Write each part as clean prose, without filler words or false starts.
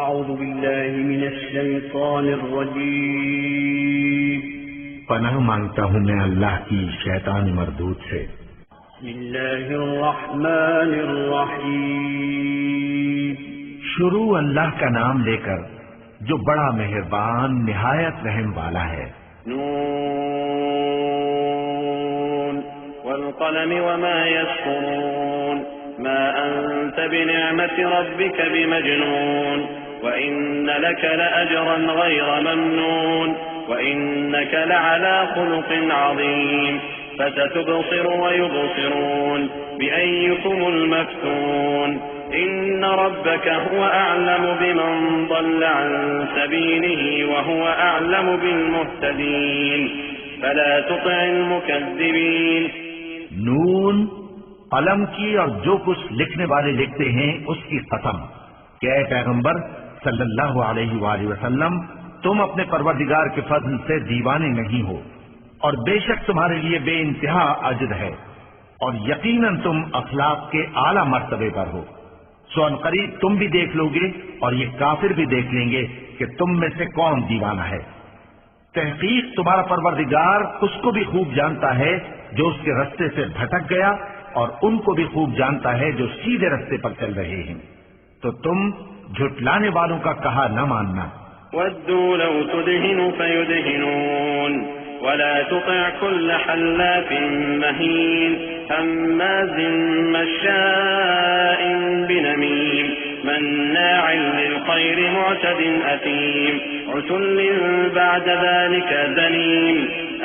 أعوذ بالله من الشيطان الرجيم پناہ مانگتا ہوں میں اللہ کی شیطان مردود سے۔ بسم الله الرحمن الرحيم شروع اللہ کا نام لے کر جو بڑا مہربان نہایت رحم والا ہے۔ نون والقلم وما يسطرون ما أنت بنعمة ربك بمجنون وإن لك لأجرا غير ممنون وإنك لعلى خلق عظيم فستبصر ويبصرون بأيكم المفتون إن ربك هو أعلم بمن ضل عن سبيله وهو أعلم بالمهتدين فلا تطع المكذبين۔ نون قلم کی اور جو کچھ لکھنے والے لکھتے ہیں اس کی قسم کہ اے پیغمبر صلی اللہ علیہ وآلہ وسلم تم اپنے پروردگار کے فضل سے دیوانے نہیں ہو، اور بے شک تمہارے لیے بے انتہا اجر ہے، اور یقیناً تم اخلاق کے اعلیٰ مرتبے پر ہو۔ سو ان قریب تم بھی دیکھ لو گے اور یہ کافر بھی دیکھ لیں گے کہ تم میں سے کون دیوانہ ہے۔ تحقیق تمہارا پروردگار اس کو بھی خوب جانتا ہے جو اس کے رستے سے بھٹک گیا، اور ان کو بھی خوب جانتا ہے جو سیدھے رستے پر چل رہے ہیں، تو تم جھٹلانے والوں کا کہا نہ ماننا۔ وَدُّوا لَوْ تُدْهِنُ فَيُدْهِنُونَ وَلَا تُطِعْ كُلَّ حَلَّافٍ مَّهِينٍ هَمَّازٍ مَّشَّاءٍ بِنَمِيمٍ مَّنَّاعٍ لِّلْخَيْرِ مُعْتَدٍ أَثِيمٍ عُتُلٍّ بَعْدَ ذَلِكَ زَنِيمٍ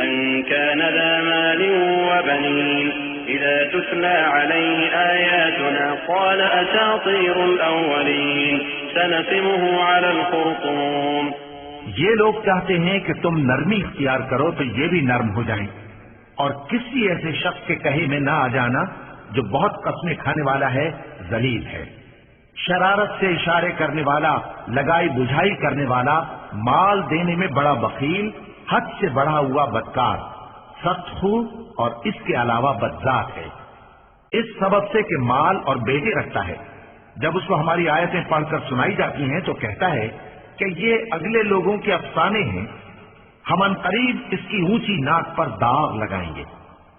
أَن كَانَ ذَا مَالٍ وَبَنِينَ إِذَا تُتْلَى عَلَيْهِ آيَاتُنَا قَالَ أَسَاطِيرُ الْأَوَّلِينَ سَنَسِمُهُ عَلَى الْخُرْطُومِ۔ یہ لوگ چاہتے ہیں کہ تم نرمی اختیار کرو تو یہ بھی نرم ہو جائیں، اور کسی ایسے شخص کے کہے میں نہ آ جانا جو بہت قسمیں کھانے والا ہے، ذلیل ہے، شرارت سے اشارے کرنے والا، لگائی بجھائی کرنے والا، مال دینے میں بڑا بخیل، حد سے بڑھا ہوا بدکار، سخت خو اور اس کے علاوہ بدذات ہے، اس سبب سے کہ مال اور بیٹے رکھتا ہے۔ جب اس کو ہماری آیتیں پڑھ کر سنائی جاتی ہیں تو کہتا ہے کہ یہ اگلے لوگوں کے افسانے ہیں، ہم ان قریب اس کی اونچی ناک پر داغ لگائیں گے۔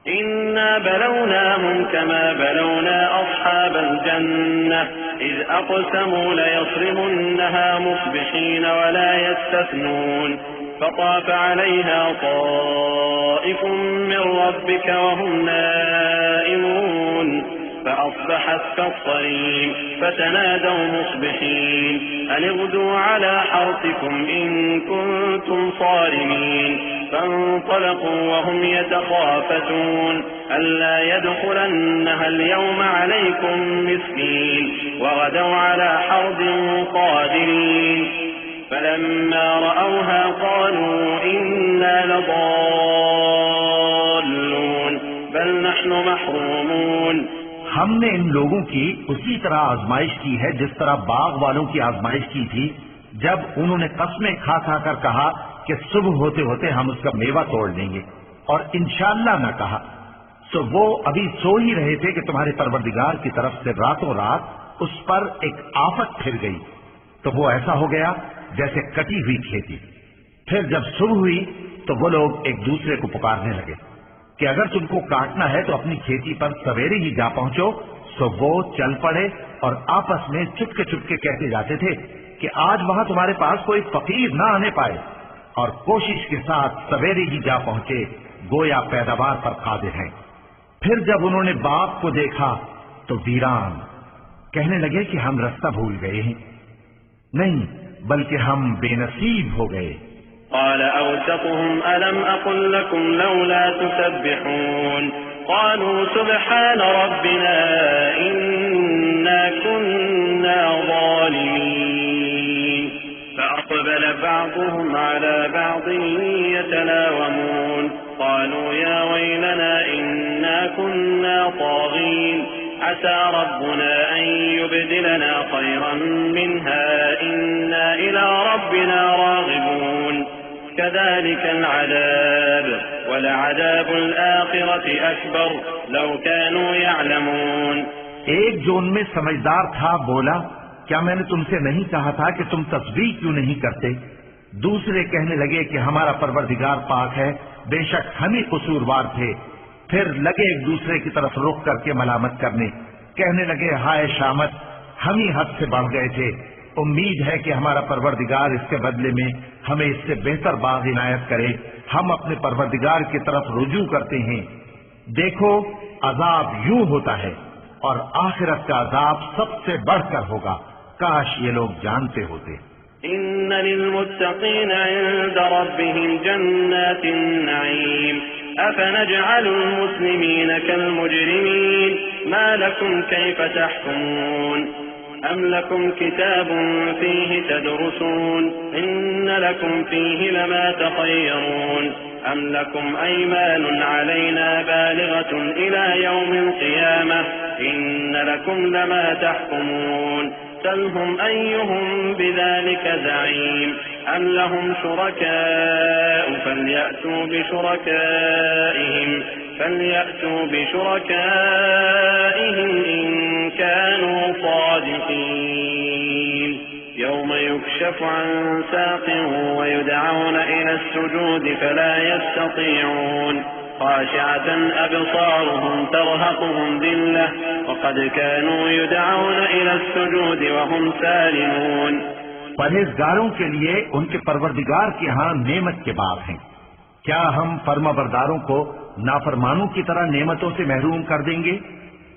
إنا بلوناهم كما بلونا أصحاب الجنة إذ أقسموا ليصرمنها مصبحين ولا يستثنون فطاف عليها طائف من ربك وهم نائمون فأصبحت كالصريم فتنادوا مصبحين أن اغدوا على حرثكم إن كنتم صارمين فانطلقوا وهم يتخافتون ألا يدخلنها اليوم عليكم مسكين وغدوا على حرد قادرين فلما رأوها قالوا إنا لضالون بل نحن محرومون۔ ہم نے ان لوگوں کی اسی طرح آزمائش کی ہے جس طرح باغ والوں کی آزمائش کی تھی جب انہوں نے قسمیں کھا کھا کر کہا کہ صبح ہوتے ہوتے ہم اس کا میوہ توڑ لیں گے، اور انشاءاللہ نہ کہا، تو وہ ابھی سو ہی رہے تھے کہ تمہارے پروردگار کی طرف سے راتوں رات اس پر ایک آفت پھر گئی، تو وہ ایسا ہو گیا جیسے کٹی ہوئی کھیتی۔ پھر جب صبح ہوئی تو وہ لوگ ایک دوسرے کو پکارنے لگے کہ اگر تم کو کاٹنا ہے تو اپنی کھیتی پر سویرے ہی جا پہنچو۔ سو وہ چل پڑے اور آپس میں چپکے چپکے کہتے جاتے تھے کہ آج وہاں تمہارے پاس کوئی فقیر نہ آنے پائے، اور کوشش کے ساتھ سویرے ہی جا پہنچے، گویا پیداوار پر قادر ہیں۔ پھر جب انہوں نے باغ کو دیکھا تو ویران، کہنے لگے کہ ہم رستہ بھول گئے ہیں، نہیں بلکہ ہم بے نصیب ہو گئے۔ قال أوسطهم ألم أقل لكم لولا تسبحون قالوا سبحان ربنا إنا كنا ظالمين فأقبل بعضهم على بعض يتلاومون قالوا يا ويلنا إنا كنا طاغين عسى ربنا أن يبدلنا خيرا منها إنا إلى ربنا راغبون كذلك العذاب ولعذاب الآخرة أكبر لو كانوا يعلمون۔ ایک جو ان میں سمجھدار تھا بولا کیا میں نے تم سے نہیں کہا تھا کہ تم تسبیح کیوں نہیں کرتے؟ دوسرے کہنے لگے کہ ہمارا پروردگار پاک ہے، بے شک ہم ہی قصوروار تھے۔ پھر لگے ایک دوسرے کی طرف رخ کر کے ملامت کرنے، کہنے لگے ہائے شامت، ہم ہی حد سے بڑھ گئے تھے۔ امید ہے کہ ہمارا پروردگار اس کے بدلے میں ہمیں اس سے بہتر باغ عنایت کرے۔ ہم اپنے پروردگار کی طرف رجوع کرتے ہیں۔ دیکھو عذاب یوں ہوتا ہے اور آخرت کا عذاب سب سے بڑھ کر ہوگا، کاش یہ لوگ جانتے ہوتے۔ إن للمتقين عند ربهم جنات النعيم أفنجعل المسلمين كالمجرمين ما لكم كيف تحكمون أم لكم كتاب فيه تدرسون إن لكم فيه لما تخيرون أم لكم أيمان علينا بالغة إلى يوم القيامة إن لكم لما تحكمون سلهم أيهم بذلك زعيم أم لهم شركاء فليأتوا بشركائهم إن كانوا صادقين يوم يكشف عن ساق ويدعون إلى السجود فلا يستطيعون خاشعة أبصارهم ترهقهم ذلة وقد كانوا يدعون إلى السجود وهم سالمون۔ پرہیزگاروں کے لیے ان کے پروردگار کے ہاں نعمت کے باغ ہیں۔ کیا ہم فرما برداروں کو نافرمانوں کی طرح نعمتوں سے محروم کر دیں گے؟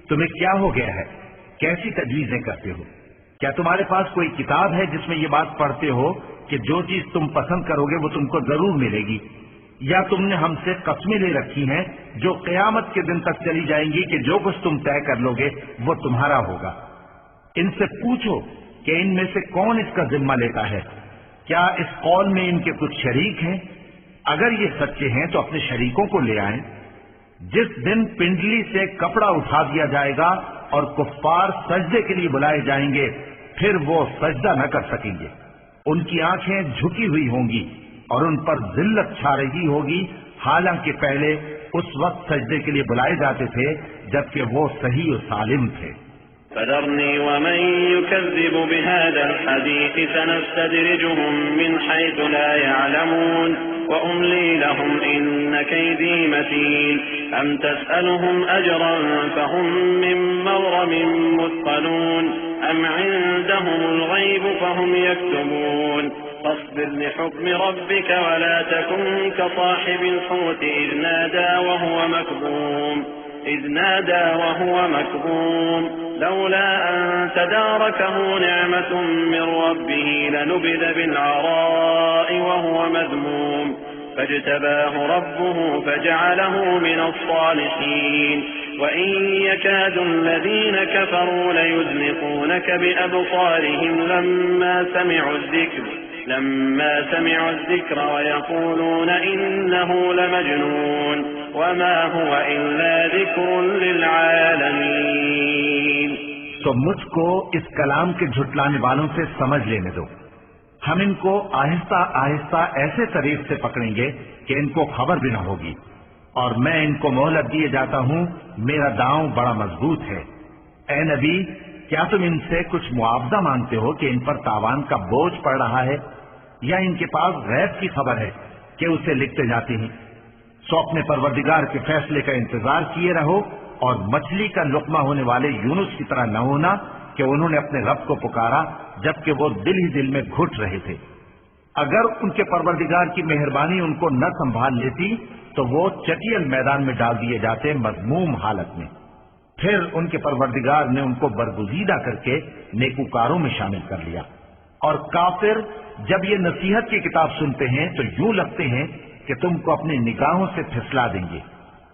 تمہیں کیا ہو گیا ہے؟ کیسی تجویزیں کرتے ہو؟ کیا تمہارے پاس کوئی کتاب ہے جس میں یہ بات پڑھتے ہو کہ جو چیز تم پسند کرو گے وہ تم کو ضرور ملے گی؟ یا تم نے ہم سے قسمیں لے رکھی ہیں جو قیامت کے دن تک چلی جائیں گی کہ جو کچھ تم طے کر لو گے وہ تمہارا ہوگا؟ ان سے پوچھو کہ ان میں سے کون اس کا ذمہ لیتا ہے؟ کیا اس قول میں ان کے کچھ شریک ہیں؟ اگر یہ سچے ہیں تو اپنے شریکوں کو لے آئیں۔ جس دن پنڈلی سے کپڑا اٹھا دیا جائے گا اور کفار سجدے کے لیے بلائے جائیں گے، پھر وہ سجدہ نہ کر سکیں گے۔ ان کی آنکھیں جھکی ہوئی ہوں گی اور ان پر ذلت چھا رہی ہوگی، حالانکہ پہلے اس وقت سجدے کے لیے بلائے جاتے تھے جبکہ وہ صحیح و سالم تھے۔ فذرني ومن يكذب بهذا الحديث سنستدرجهم من حيث لا يعلمون وأملي لهم إن كيدي متين أم تسألهم أجرا فهم من مغرم مثقلون أم عندهم الغيب فهم يكتبون فاصبر لحكم ربك ولا تكن كصاحب الحوت إذ نادى وهو مكظوم لولا أن تداركه نعمة من ربه لنبذ بالعراء وهو مذموم فاجتباه ربه فجعله من الصالحين وإن يكاد الذين كفروا ليزلقونك بأبصارهم لما سمعوا الذكر ويقولون إنه لمجنون وما هو إلا ذكر للعالمين۔ تو مجھ کو اس کلام کے جھٹلانے والوں سے سمجھ لینے دو۔ ہم ان کو آہستہ آہستہ ایسے طریق سے پکڑیں گے کہ ان کو خبر بھی نہ ہوگی، اور میں ان کو مہلت دیے جاتا ہوں، میرا داؤں بڑا مضبوط ہے۔ اے نبی، کیا تم ان سے کچھ معاوضہ مانگتے ہو کہ ان پر تاوان کا بوجھ پڑ رہا ہے، یا ان کے پاس غیب کی خبر ہے کہ اسے لکھتے جاتے ہیں؟ سو اپنے پروردگار کے فیصلے کا انتظار کیے رہو، اور مچھلی کا لقمہ ہونے والے یونس کی طرح نہ ہونا کہ انہوں نے اپنے رب کو پکارا جبکہ وہ دل ہی دل میں گھٹ رہے تھے۔ اگر ان کے پروردگار کی مہربانی ان کو نہ سنبھال لیتی تو وہ چٹیل میدان میں ڈال دیے جاتے مذموم حالت میں۔ پھر ان کے پروردگار نے ان کو برگزیدہ کر کے نیکوکاروں میں شامل کر لیا۔ اور کافر جب یہ نصیحت کی کتاب سنتے ہیں تو یوں لگتے ہیں کہ تم کو اپنی نگاہوں سے پھسلا دیں گے،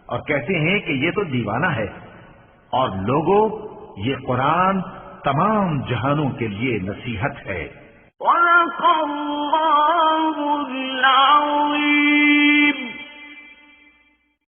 اور کہتے ہیں کہ یہ تو دیوانہ ہے۔ اور لوگوں، یہ قرآن تمام جہانوں کے لیے نصیحت ہے۔ صدق اللہ العظیم۔